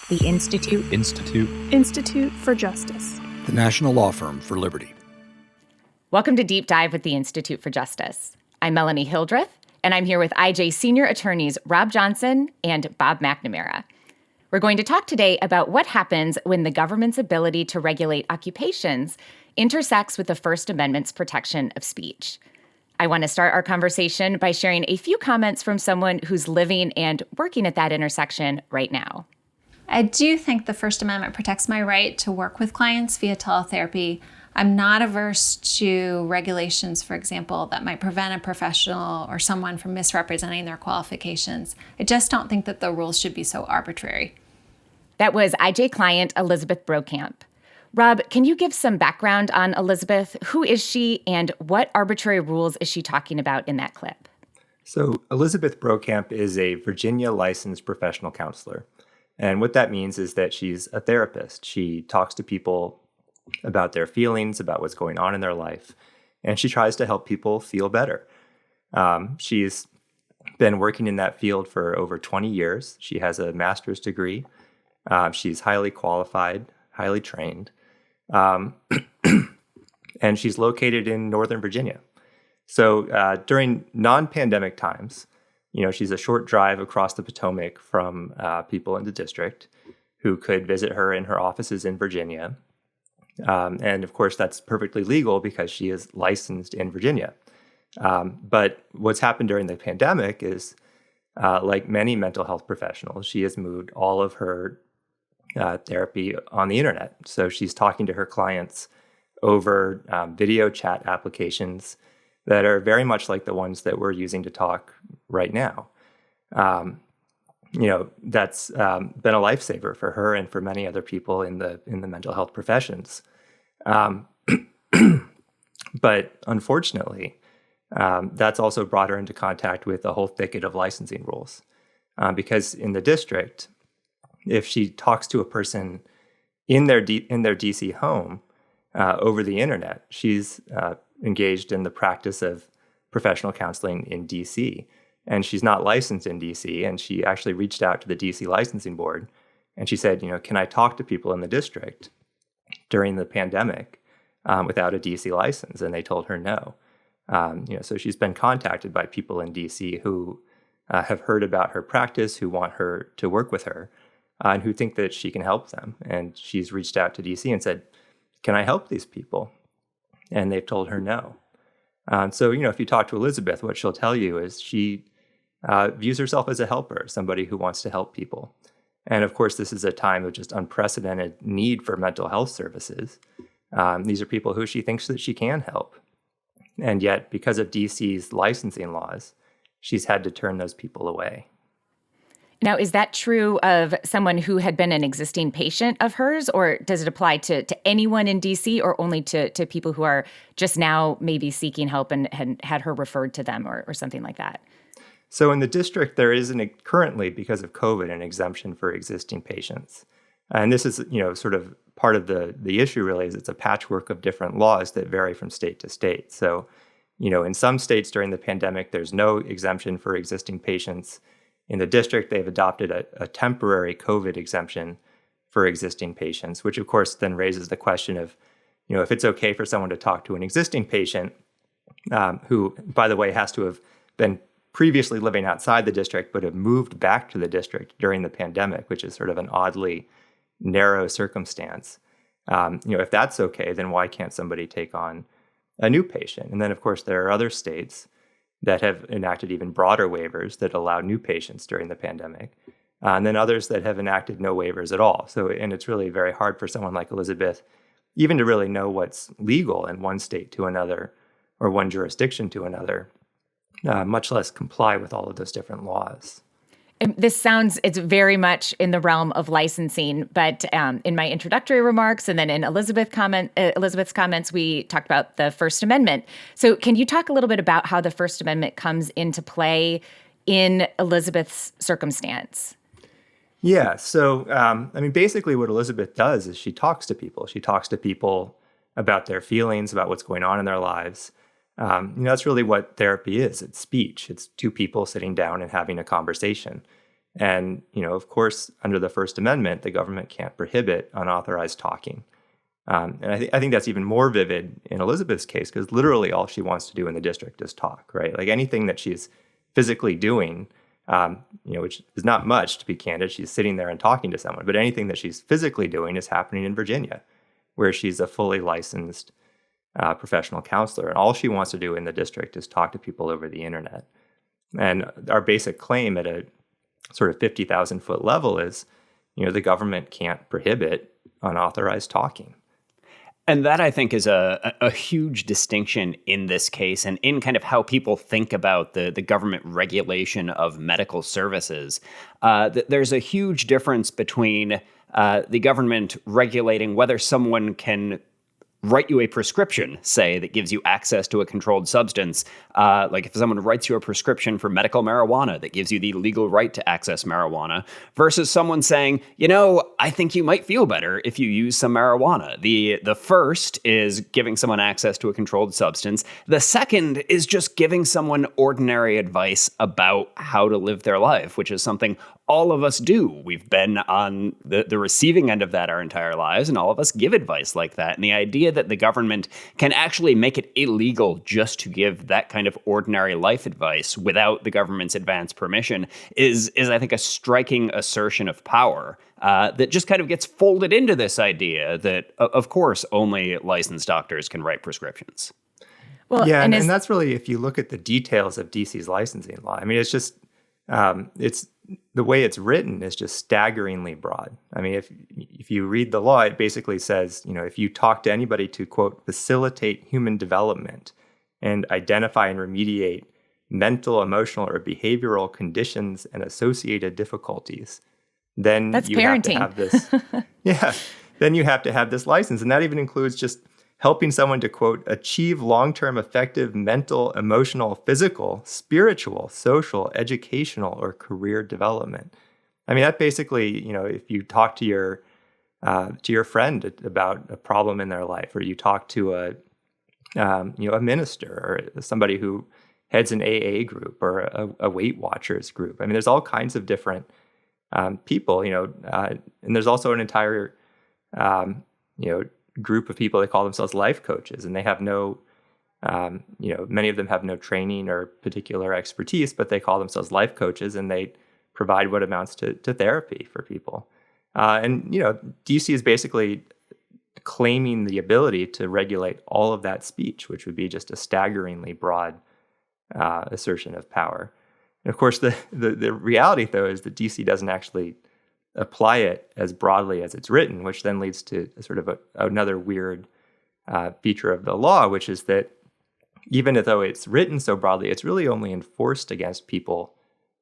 The Institute for Justice. The National Law Firm for Liberty. Welcome to Deep Dive with the Institute for Justice. I'm Melanie Hildreth, and I'm here with IJ senior attorneys Rob Johnson and Bob McNamara. We're going to talk today about what happens when the government's ability to regulate occupations intersects with the First Amendment's protection of speech. I want to start our conversation by sharing a few comments from someone who's living and working at that intersection right now. I do think the First Amendment protects my right to work with clients via teletherapy. I'm not averse to regulations, for example, that might prevent a professional or someone from misrepresenting their qualifications. I just don't think that the rules should be so arbitrary. That was IJ client Elizabeth Brokamp. Rob, can you give some background on Elizabeth? Who is she, and what arbitrary rules is she talking about in that clip? So Elizabeth Brokamp is a Virginia licensed professional counselor. And what that means is that she's a therapist. She talks to people about their feelings, about what's going on in their life, and she tries to help people feel better. She's been working in that field for over 20 years. She has a master's degree. She's highly qualified, highly trained. And she's located in Northern Virginia. So during non-pandemic times, she's a short drive across the Potomac from people in the district who could visit her in her offices in Virginia. And of course, that's perfectly legal because she is licensed in Virginia. But what's happened during the pandemic is, like many mental health professionals, she has moved all of her therapy on the internet. So she's talking to her clients over video chat applications that are very much like the ones that we're using to talk right now. That's been a lifesaver for her and for many other people in the mental health professions. But unfortunately, that's also brought her into contact with a whole thicket of licensing rules. Because in the district, if she talks to a person in their DC home over the internet, she's engaged in the practice of professional counseling in DC. And she's not licensed in DC. And she actually reached out to the DC licensing board. And she said, can I talk to people in the district during the pandemic without a DC license? And they told her no. So she's been contacted by people in DC who have heard about her practice, who want her to work with her, and who think that she can help them. And she's reached out to DC and said, can I help these people? And they've told her no. So if you talk to Elizabeth, what she'll tell you is she views herself as a helper, somebody who wants to help people. And of course, this is a time of just unprecedented need for mental health services. These are people who she thinks that she can help. And yet, because of DC's licensing laws, she's had to turn those people away. Now, is that true of someone who had been an existing patient of hers, or does it apply to anyone in D.C. or only to people who are just now maybe seeking help and had her referred to them or something like that? So in the district, there is currently, because of COVID, an exemption for existing patients. And this is, sort of part of the issue really is it's a patchwork of different laws that vary from state to state. So, in some states during the pandemic, there's no exemption for existing patients. In the district, they've adopted a temporary COVID exemption for existing patients, which of course then raises the question of, if it's okay for someone to talk to an existing patient who, by the way, has to have been previously living outside the district but have moved back to the district during the pandemic, which is sort of an oddly narrow circumstance. If that's okay, then why can't somebody take on a new patient? And then, of course, there are other states that have enacted even broader waivers that allow new patients during the pandemic, and then others that have enacted no waivers at all. And it's really very hard for someone like Elizabeth even to really know what's legal in one state to another or one jurisdiction to another, much less comply with all of those different laws. It's very much in the realm of licensing, but in my introductory remarks and then in Elizabeth's comments, we talked about the First Amendment. So can you talk a little bit about how the First Amendment comes into play in Elizabeth's circumstance? Yeah, so basically what Elizabeth does is she talks to people. She talks to people about their feelings, about what's going on in their lives. That's really what therapy is. It's speech. It's two people sitting down and having a conversation. And, of course, under the First Amendment, the government can't prohibit unauthorized talking. And I think that's even more vivid in Elizabeth's case, because literally all she wants to do in the district is talk, right? Like anything that she's physically doing, which is not much, to be candid. She's sitting there and talking to someone, but anything that she's physically doing is happening in Virginia, where she's a fully licensed professional counselor. And all she wants to do in the district is talk to people over the internet. And our basic claim at a sort of 50,000 foot level is, the government can't prohibit unauthorized talking. And that, I think, is a huge distinction in this case and in kind of how people think about the government regulation of medical services. There's a huge difference between the government regulating whether someone can write you a prescription, say, that gives you access to a controlled substance. Like if someone writes you a prescription for medical marijuana that gives you the legal right to access marijuana, versus someone saying, I think you might feel better if you use some marijuana. The first is giving someone access to a controlled substance. The second is just giving someone ordinary advice about how to live their life, which is something all of us do. We've been on the receiving end of that our entire lives, and all of us give advice like that. And the idea that the government can actually make it illegal just to give that kind of ordinary life advice without the government's advance permission is I think, a striking assertion of power that just kind of gets folded into this idea that, of course, only licensed doctors can write prescriptions. Well, yeah, and that's really, if you look at the details of DC's licensing law, I mean, it's just, it's the way it's written is just staggeringly broad. I mean, if you read the law, it basically says, if you talk to anybody to, quote, facilitate human development and identify and remediate mental, emotional, or behavioral conditions and associated difficulties, then that's you parenting. Have to have this. Then you have to have this license. And that even includes just helping someone to, quote, achieve long-term effective mental, emotional, physical, spiritual, social, educational, or career development. I mean, that basically, if you talk to your friend about a problem in their life, or you talk to a minister or somebody who heads an AA group or a Weight Watchers group. I mean, there's all kinds of different people, and there's also an entire, group of people that call themselves life coaches, and they have no, many of them have no training or particular expertise, but they call themselves life coaches, and they provide what amounts to therapy for people. And DC is basically claiming the ability to regulate all of that speech, which would be just a staggeringly broad assertion of power. And of course, the reality, though, is that DC doesn't actually apply it as broadly as it's written, which then leads to sort of another weird feature of the law, which is that even though it's written so broadly, it's really only enforced against people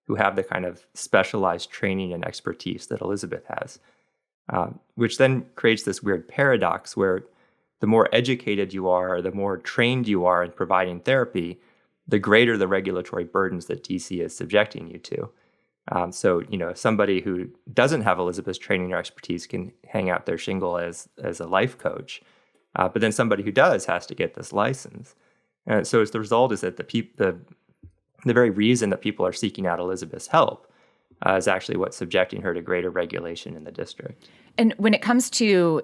who have the kind of specialized training and expertise that Elizabeth has, which then creates this weird paradox where the more educated you are, the more trained you are in providing therapy, the greater the regulatory burdens that DC is subjecting you to. So, somebody who doesn't have Elizabeth's training or expertise can hang out their shingle as a life coach, but then somebody who does has to get this license. And so as the result is that the very reason that people are seeking out Elizabeth's help is actually what's subjecting her to greater regulation in the district. And when it comes to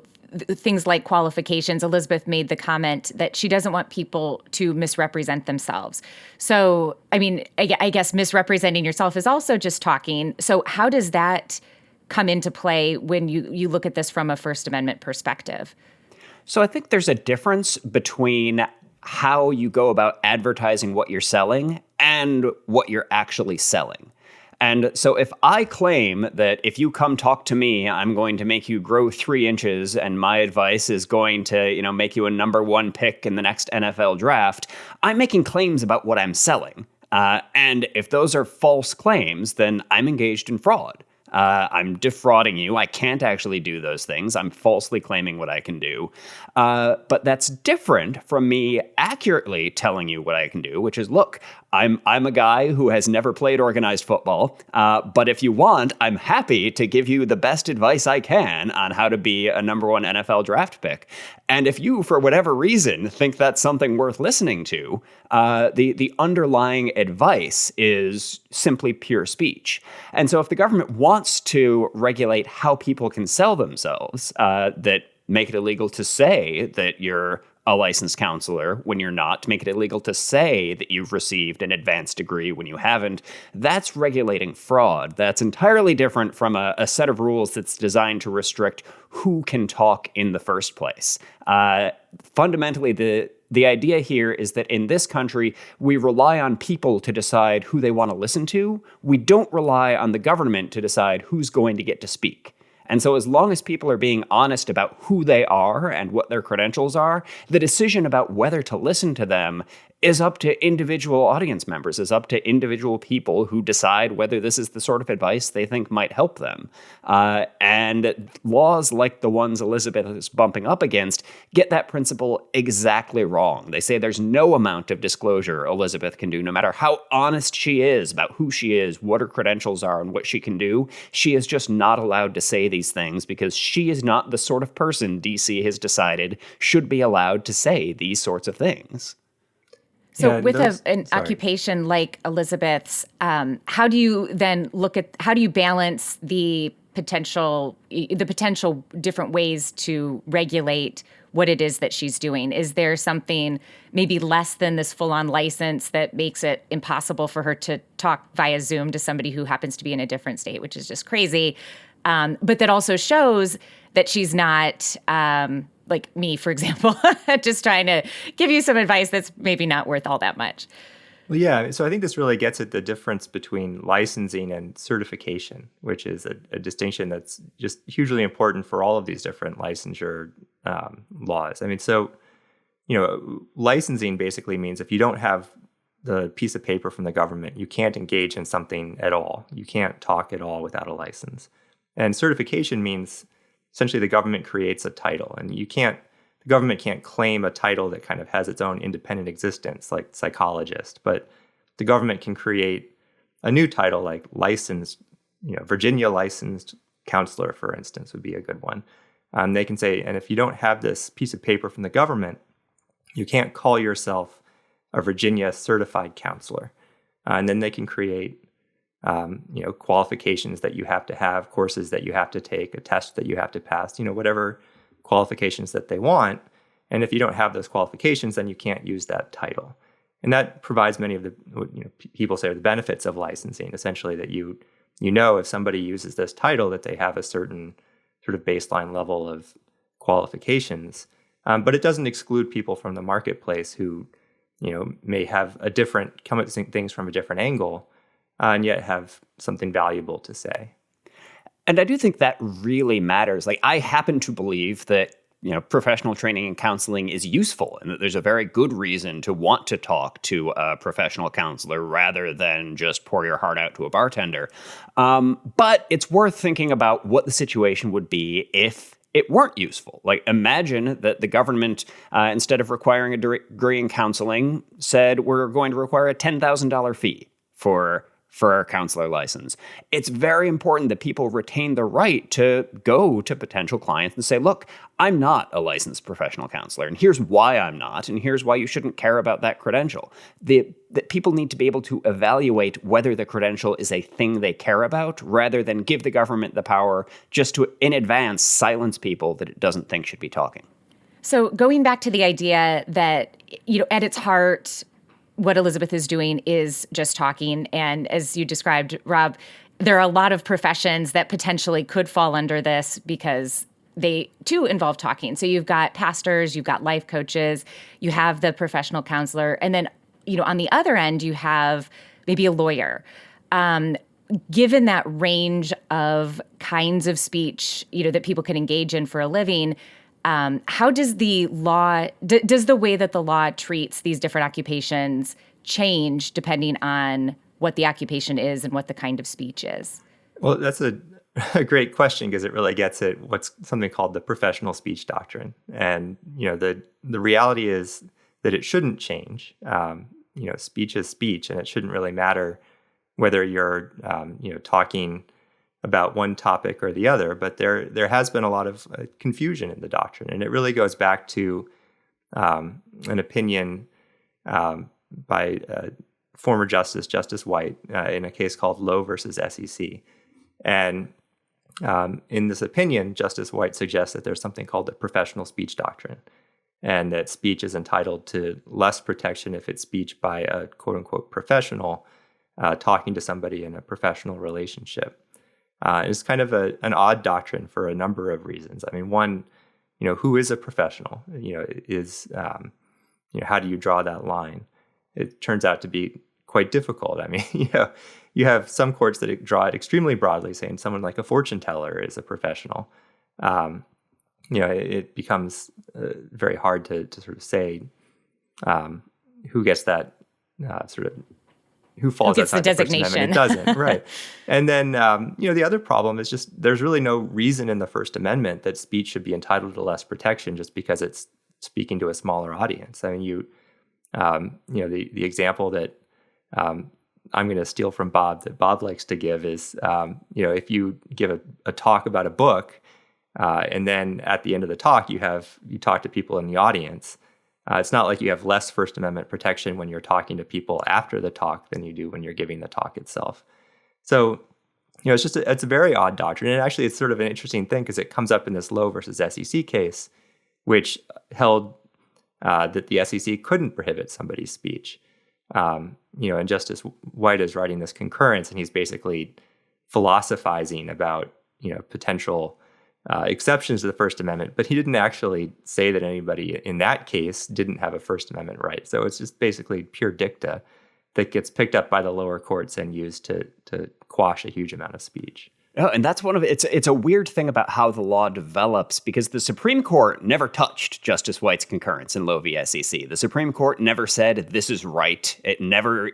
things like qualifications, Elizabeth made the comment that she doesn't want people to misrepresent themselves. So, I mean, I guess misrepresenting yourself is also just talking. So how does that come into play when you look at this from a First Amendment perspective? So I think there's a difference between how you go about advertising what you're selling and what you're actually selling. And so if I claim that if you come talk to me, I'm going to make you grow 3 inches and my advice is going to, make you a number 1 pick in the next NFL draft, I'm making claims about what I'm selling. And if those are false claims, then I'm engaged in fraud. I'm defrauding you. I can't actually do those things. I'm falsely claiming what I can do. But that's different from me accurately telling you what I can do, which is, look, I'm a guy who has never played organized football, but if you want, I'm happy to give you the best advice I can on how to be a number one NFL draft pick. And if you, for whatever reason, think that's something worth listening to, the underlying advice is simply pure speech. And so if the government wants to regulate how people can sell themselves, that make it illegal to say that you're a licensed counselor when you're not, to make it illegal to say that you've received an advanced degree when you haven't, that's regulating fraud. That's entirely different from a set of rules that's designed to restrict who can talk in the first place. Fundamentally, the idea here is that in this country, we rely on people to decide who they want to listen to. We don't rely on the government to decide who's going to get to speak. And so as long as people are being honest about who they are and what their credentials are, the decision about whether to listen to them is up to individual audience members, is up to individual people who decide whether this is the sort of advice they think might help them. And laws like the ones Elizabeth is bumping up against get that principle exactly wrong. They say there's no amount of disclosure Elizabeth can do, no matter how honest she is about who she is, what her credentials are, and what she can do. She is just not allowed to say these things because she is not the sort of person DC has decided should be allowed to say these sorts of things. So Yeah, with an sorry. occupation like Elizabeth's, how do you then how do you balance the potential different ways to regulate what it is that she's doing? Is there something maybe less than this full-on license that makes it impossible for her to talk via Zoom to somebody who happens to be in a different state, which is just crazy, but that also shows that she's not like me, for example, just trying to give you some advice that's maybe not worth all that much. Well, yeah. So I think this really gets at the difference between licensing and certification, which is a distinction that's just hugely important for all of these different licensure laws. I mean, so, licensing basically means if you don't have the piece of paper from the government, you can't engage in something at all. You can't talk at all without a license. And certification means essentially the government creates a title, and the government can't claim a title that kind of has its own independent existence, like psychologist, but the government can create a new title like licensed, Virginia licensed counselor, for instance, would be a good one. They can say, and if you don't have this piece of paper from the government, you can't call yourself a Virginia certified counselor. And then they can create qualifications that you have, courses that you have to take, a test that you have to pass, whatever qualifications that they want. And if you don't have those qualifications, then you can't use that title. And that provides many of the, people say, are the benefits of licensing, essentially that if somebody uses this title, that they have a certain sort of baseline level of qualifications. But it doesn't exclude people from the marketplace who, may have come at things from a different angle, and yet have something valuable to say. And I do think that really matters. Like, I happen to believe that, professional training and counseling is useful, and that there's a very good reason to want to talk to a professional counselor rather than just pour your heart out to a bartender. But it's worth thinking about what the situation would be if it weren't useful. Like, imagine that the government, instead of requiring a degree in counseling, said we're going to require a $10,000 fee for our counselor license. It's very important that people retain the right to go to potential clients and say, look, I'm not a licensed professional counselor, and here's why I'm not, and here's why you shouldn't care about that credential. That people need to be able to evaluate whether the credential is a thing they care about, rather than give the government the power just to, in advance, silence people that it doesn't think should be talking. So going back to the idea that, at its heart, what Elizabeth is doing is just talking. And as you described, Rob, there are a lot of professions that potentially could fall under this because they too involve talking. So you've got pastors, you've got life coaches, you have the professional counselor. And then, on the other end, you have maybe a lawyer. Given that range of kinds of speech, that people can engage in for a living, how does the law, does the way that the law treats these different occupations change depending on what the occupation is and what the kind of speech is? Well, that's a great question, because it really gets at what's something called the professional speech doctrine. And, the reality is that it shouldn't change. speech is speech, and it shouldn't really matter whether you're talking about one topic or the other. But there has been a lot of confusion in the doctrine, and it really goes back to an opinion by former Justice White, in a case called Lowe versus SEC. And in this opinion, Justice White suggests that there's something called the professional speech doctrine, and that speech is entitled to less protection if it's speech by a quote-unquote professional talking to somebody in a professional relationship. It's kind of an odd doctrine for a number of reasons. I mean, one, who is a professional? How do you draw that line? It turns out to be quite difficult. I mean, you have some courts that draw it extremely broadly, saying someone like a fortune teller is a professional. It becomes very hard to sort of say who gets that who falls outside the First Amendment. It doesn't, right? And then the other problem is just there's really no reason in the First Amendment that speech should be entitled to less protection just because it's speaking to a smaller audience. I mean, the example that I'm going to steal from Bob that Bob likes to give is, if you give a talk about a book, and then at the end of the talk you talk to people in the audience. It's not like you have less First Amendment protection when you're talking to people after the talk than you do when you're giving the talk itself. So, it's a very odd doctrine, and actually it's sort of an interesting thing because it comes up in this Lowe versus SEC case, which held that the SEC couldn't prohibit somebody's speech. And Justice White is writing this concurrence, and he's basically philosophizing about potential exceptions to the First Amendment, but he didn't actually say that anybody in that case didn't have a First Amendment right. So it's just basically pure dicta that gets picked up by the lower courts and used to quash a huge amount of speech. Oh, and that's it's a weird thing about how the law develops, because the Supreme Court never touched Justice White's concurrence in Lowe v. SEC. The Supreme Court never said this is right. It never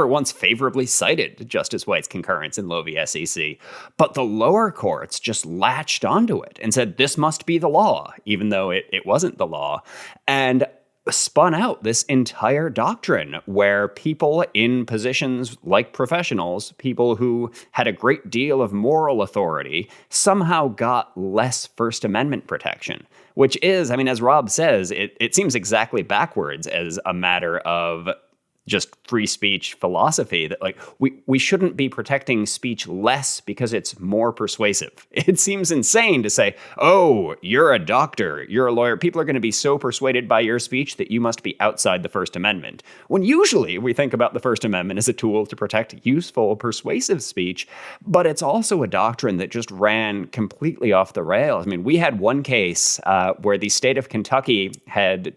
once favorably cited Justice White's concurrence in Lowe v. SEC. But the lower courts just latched onto it and said this must be the law, even though it wasn't the law. And spun out this entire doctrine where people in positions like professionals, people who had a great deal of moral authority, somehow got less First Amendment protection, which is, I mean, as Rob says, it seems exactly backwards as a matter of just free speech philosophy, that like we shouldn't be protecting speech less because it's more persuasive. It seems insane to say, oh, you're a doctor, you're a lawyer, people are going to be so persuaded by your speech that you must be outside the First Amendment. When usually we think about the First Amendment as a tool to protect useful, persuasive speech, but it's also a doctrine that just ran completely off the rails. I mean, we had one case where the state of Kentucky had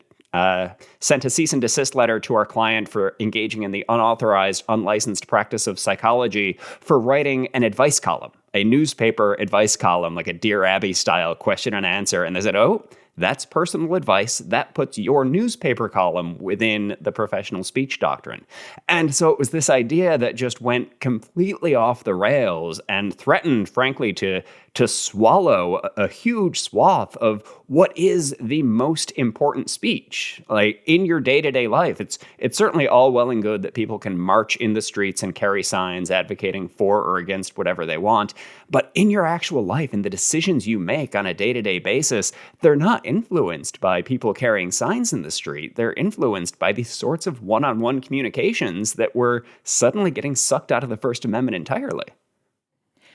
sent a cease and desist letter to our client for engaging in the unauthorized, unlicensed practice of psychology for writing an advice column, a newspaper advice column, like a Dear Abby style question and answer. And they said, oh, that's personal advice. That puts your newspaper column within the professional speech doctrine. And so it was this idea that just went completely off the rails and threatened, frankly, to swallow a huge swath of what is the most important speech. Like in your day-to-day life, it's certainly all well and good that people can march in the streets and carry signs advocating for or against whatever they want. But in your actual life, in the decisions you make on a day-to-day basis, they're not influenced by people carrying signs in the street. They're influenced by these sorts of one-on-one communications that were suddenly getting sucked out of the First Amendment entirely.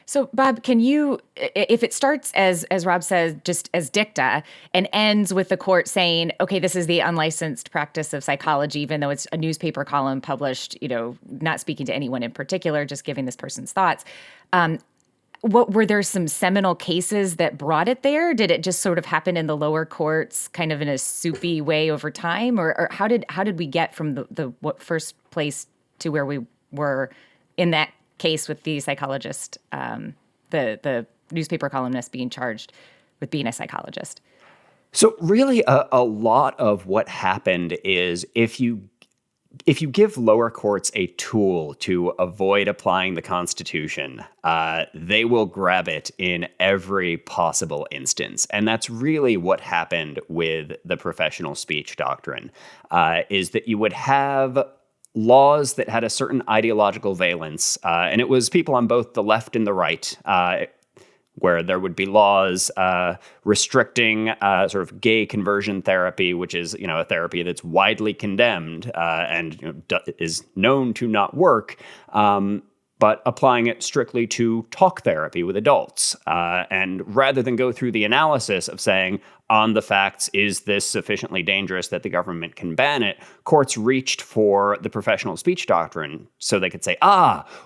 So, Bob, can you, if it starts as Rob says, just as dicta and ends with the court saying, okay, this is the unlicensed practice of psychology, even though it's a newspaper column published, not speaking to anyone in particular, just giving this person's thoughts. What were there some seminal cases that brought it there? Did it just sort of happen in the lower courts kind of in a soupy way over time? Or how did we get from the first place to where we were in that case with the psychologist, the newspaper columnist being charged with being a psychologist? So really a lot of what happened is if you give lower courts a tool to avoid applying the Constitution, they will grab it in every possible instance. And that's really what happened with the professional speech doctrine, is that you would have laws that had a certain ideological valence. And it was people on both the left and the right, where there would be laws restricting sort of gay conversion therapy, which is, a therapy that's widely condemned and is known to not work, but applying it strictly to talk therapy with adults. And rather than go through the analysis of saying, on the facts, is this sufficiently dangerous that the government can ban it, courts reached for the professional speech doctrine so they could say,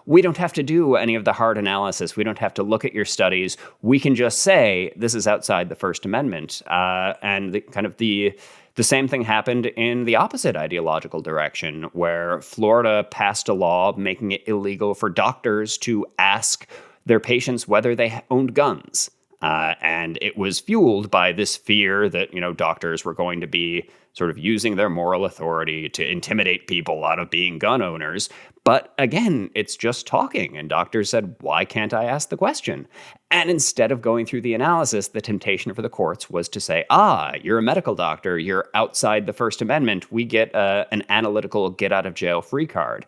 we don't have to do any of the hard analysis. We don't have to look at your studies. We can just say this is outside the First Amendment. And the same thing happened in the opposite ideological direction, where Florida passed a law making it illegal for doctors to ask their patients whether they owned guns. And it was fueled by this fear that, doctors were going to be sort of using their moral authority to intimidate people out of being gun owners. But again, it's just talking. And doctors said, why can't I ask the question? And instead of going through the analysis, the temptation for the courts was to say, you're a medical doctor, you're outside the First Amendment. We get an analytical get out of jail free card.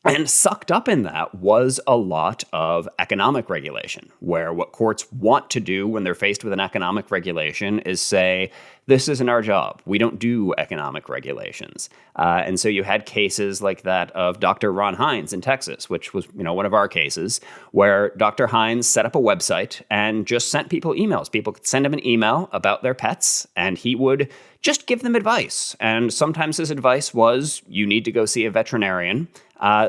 And sucked up in that was a lot of economic regulation, where what courts want to do when they're faced with an economic regulation is say, this isn't our job. We don't do economic regulations. And so you had cases like that of Dr. Ron Hines in Texas, which was, one of our cases, where Dr. Hines set up a website and just sent people emails. People could send him an email about their pets, and he would just give them advice. And sometimes his advice was, you need to go see a veterinarian.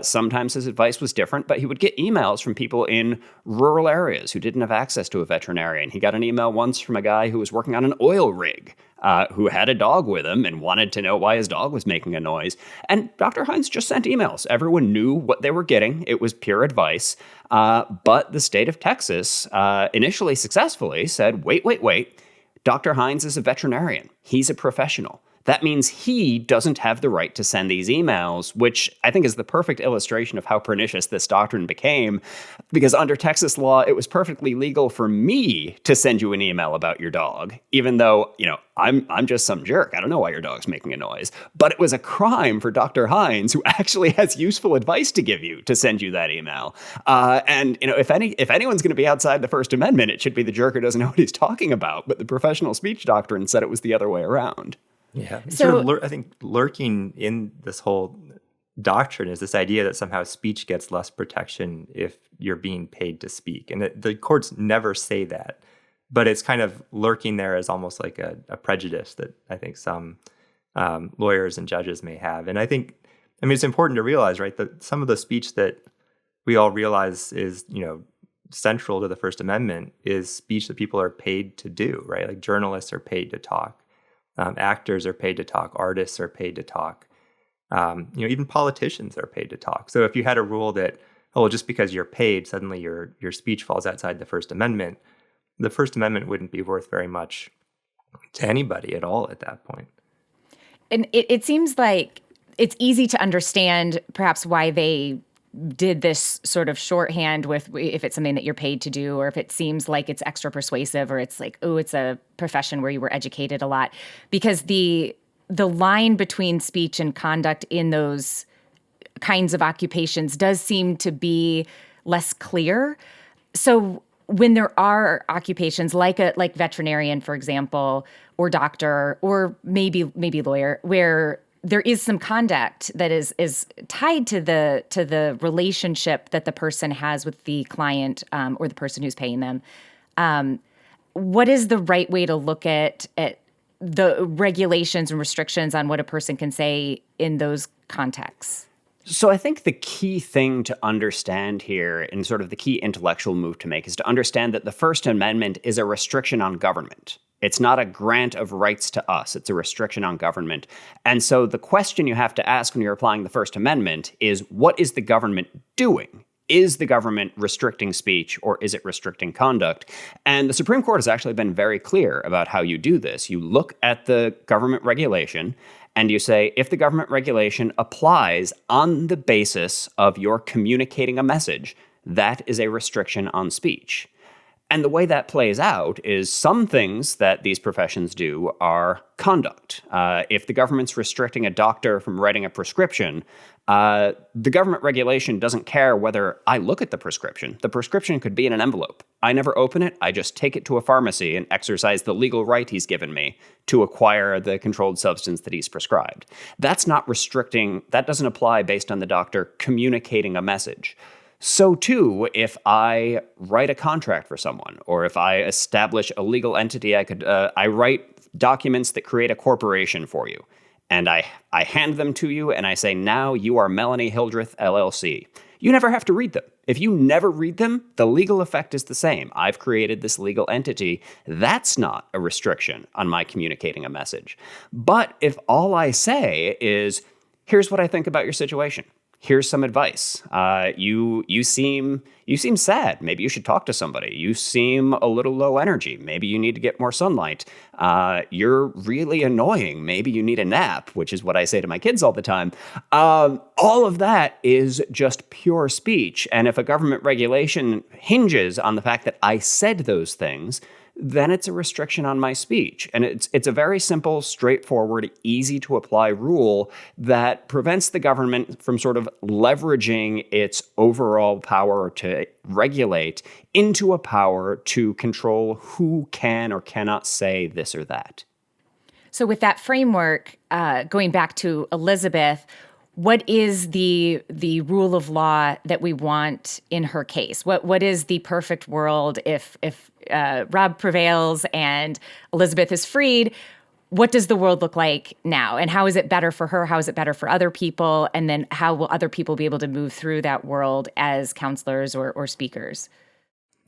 Sometimes his advice was different, but he would get emails from people in rural areas who didn't have access to a veterinarian. He got an email once from a guy who was working on an oil rig, who had a dog with him and wanted to know why his dog was making a noise. And Dr. Hines just sent emails. Everyone knew what they were getting. It was pure advice. But the state of Texas initially successfully said, wait. Dr. Hines is a veterinarian. He's a professional. That means he doesn't have the right to send these emails, which I think is the perfect illustration of how pernicious this doctrine became. Because under Texas law, it was perfectly legal for me to send you an email about your dog, even though, I'm just some jerk. I don't know why your dog's making a noise. But it was a crime for Dr. Hines, who actually has useful advice to give you, to send you that email. And if anyone's going to be outside the First Amendment, it should be the jerk who doesn't know what he's talking about. But the professional speech doctrine said it was the other way around. Yeah. So, I think lurking in this whole doctrine is this idea that somehow speech gets less protection if you're being paid to speak. And the courts never say that, but it's kind of lurking there as almost like a prejudice that I think some lawyers and judges may have. And it's important to realize, right, that some of the speech that we all realize is, central to the First Amendment is speech that people are paid to do, right? Like journalists are paid to talk. Actors are paid to talk. Artists are paid to talk. Even politicians are paid to talk. So if you had a rule that, just because you're paid, suddenly your speech falls outside the First Amendment, the First Amendment wouldn't be worth very much to anybody at all at that point. And it seems like it's easy to understand perhaps why they did this sort of shorthand with if it's something that you're paid to do, or if it seems like it's extra persuasive, or it's like, it's a profession where you were educated a lot, because the line between speech and conduct in those kinds of occupations does seem to be less clear. So when there are occupations like veterinarian, for example, or doctor, or maybe lawyer, where there is some conduct that is tied to the relationship that the person has with the client or the person who's paying them. What is the right way to look at the regulations and restrictions on what a person can say in those contexts? So I think the key thing to understand here, and sort of the key intellectual move to make, is to understand that the First Amendment is a restriction on government. It's not a grant of rights to us. It's a restriction on government. And so the question you have to ask when you're applying the First Amendment is, what is the government doing? Is the government restricting speech, or is it restricting conduct? And the Supreme Court has actually been very clear about how you do this. You look at the government regulation and you say, if the government regulation applies on the basis of your communicating a message, that is a restriction on speech. And the way that plays out is some things that these professions do are conduct. If the government's restricting a doctor from writing a prescription, the government regulation doesn't care whether I look at the prescription. The prescription could be in an envelope. I never open it. I just take it to a pharmacy and exercise the legal right he's given me to acquire the controlled substance that he's prescribed. That's not restricting. That doesn't apply based on the doctor communicating a message. So too, if I write a contract for someone, or if I establish a legal entity, I write documents that create a corporation for you, and I hand them to you, and I say, now you are Melanie Hildreth, LLC. You never have to read them. If you never read them, the legal effect is the same. I've created this legal entity. That's not a restriction on my communicating a message. But if all I say is, here's what I think about your situation. Here's some advice. You seem sad. Maybe you should talk to somebody. You seem a little low energy. Maybe you need to get more sunlight. You're really annoying. Maybe you need a nap, which is what I say to my kids all the time. All of that is just pure speech. And if a government regulation hinges on the fact that I said those things, then it's a restriction on my speech. And it's a very simple, straightforward, easy to apply rule that prevents the government from sort of leveraging its overall power to regulate into a power to control who can or cannot say this or that. So with that framework, going back to Elizabeth, what is the rule of law that we want in her case? What is the perfect world if Rob prevails and Elizabeth is freed? What does the world look like now? And how is it better for her? How is it better for other people? And then how will other people be able to move through that world as counselors or speakers?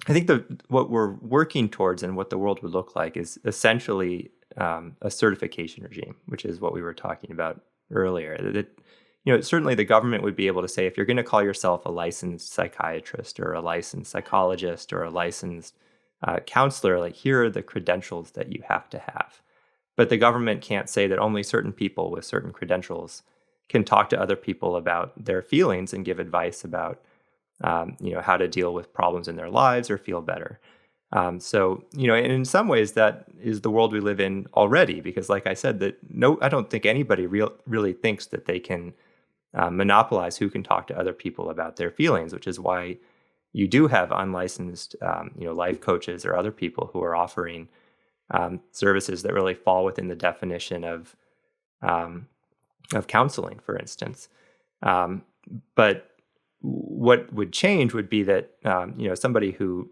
I think what we're working towards and what the world would look like is essentially a certification regime, which is what we were talking about earlier. Certainly the government would be able to say, if you're going to call yourself a licensed psychiatrist or a licensed psychologist or a licensed counselor, like, here are the credentials that you have to have. But the government can't say that only certain people with certain credentials can talk to other people about their feelings and give advice about, how to deal with problems in their lives or feel better. And in some ways that is the world we live in already, because like I said, I don't think anybody really thinks that they can monopolize who can talk to other people about their feelings, which is why you do have unlicensed, life coaches or other people who are offering services that really fall within the definition of counseling, for instance. But what would change would be that somebody who,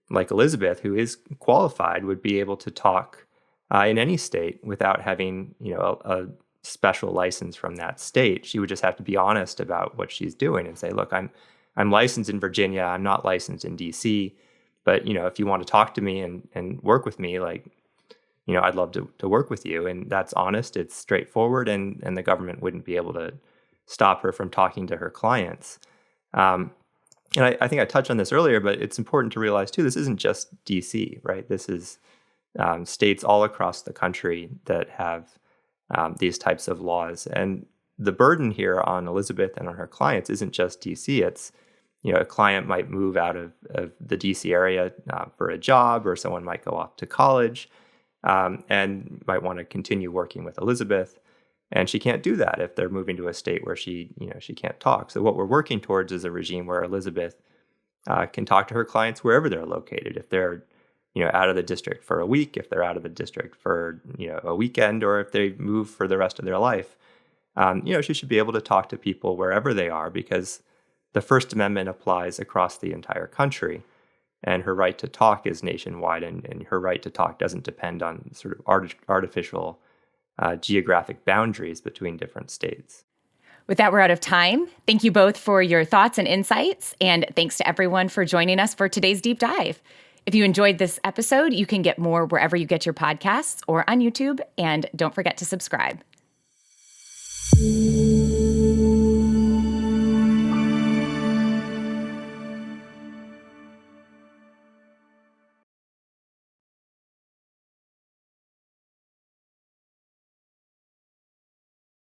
like Elizabeth, who is qualified, would be able to talk in any state without having a special license from that state. She would just have to be honest about what she's doing and say, look, I'm licensed in Virginia. I'm not licensed in DC. But, if you want to talk to me and work with me, I'd love to work with you. And that's honest. It's straightforward. And the government wouldn't be able to stop her from talking to her clients. And I think I touched on this earlier, but it's important to realize, too, this isn't just DC, right? This is states all across the country that have these types of laws. And the burden here on Elizabeth and on her clients isn't just DC. It's, a client might move out of the DC area for a job, or someone might go off to college and might want to continue working with Elizabeth. And she can't do that if they're moving to a state where she can't talk. So what we're working towards is a regime where Elizabeth can talk to her clients wherever they're located. If they're out of the district for a week, if they're out of the district for a weekend, or if they move for the rest of their life, she should be able to talk to people wherever they are, because the First Amendment applies across the entire country, and her right to talk is nationwide, and her right to talk doesn't depend on sort of artificial geographic boundaries between different states. With that, we're out of time. Thank you both for your thoughts and insights, and thanks to everyone for joining us for today's deep dive. If you enjoyed this episode, you can get more wherever you get your podcasts or on YouTube, and don't forget to subscribe.